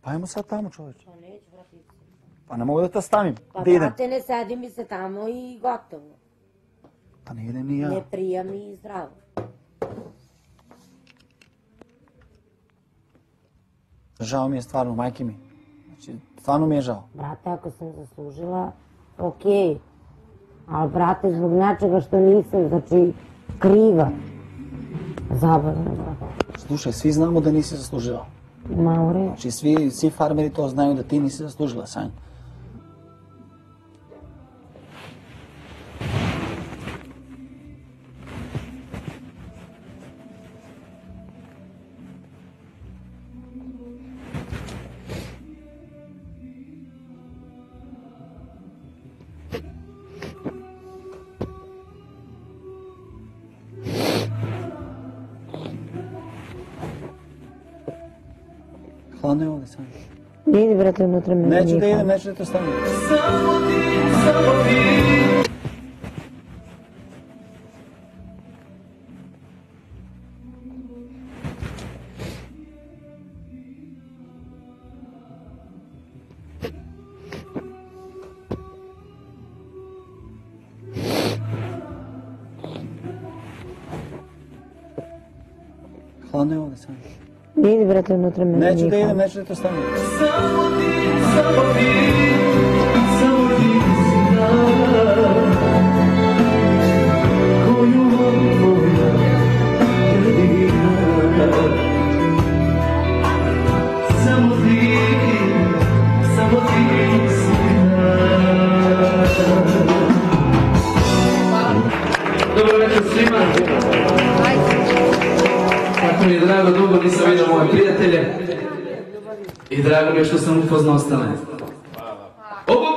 Pa ajmo sad tamo, čovječe. Pa neću, bratice. Pa ne mogu da te stavim. Pa Da idem. brate, ne sedi mi se tamo i gotovo. Pa ne idem ni ja. Ne prija mi zdravo. Žao mi je stvarno, majke mi. Znači, stvarno mi je žao. Brate, ako sam zaslužila, okej. Ali, brate, zbog nečega što nisam, znači, kriva. Zabavno, brate. Slušaj, svi znamo da nisi zaslužila. Maure. Znači, svi farmeri to znaju da ti nisi zaslužila, Sanja. Hladno je ovdje, Sanja. Idi, brate, unutra me. Neću da idem, neću da te stavim. Samo ti. Hladno je ovdje, Sanja. Idi, brate, unutra me. Neću da idem, neću da te stavim. Samo ti, samo ti, samo ti si dan, koju moja jedina. Samo ti si dan. Dobro večer svima. Tako mi je drago, dugo nisam vidio moje prijatelje i drago mi je što sam upoznao Stane. Hvala.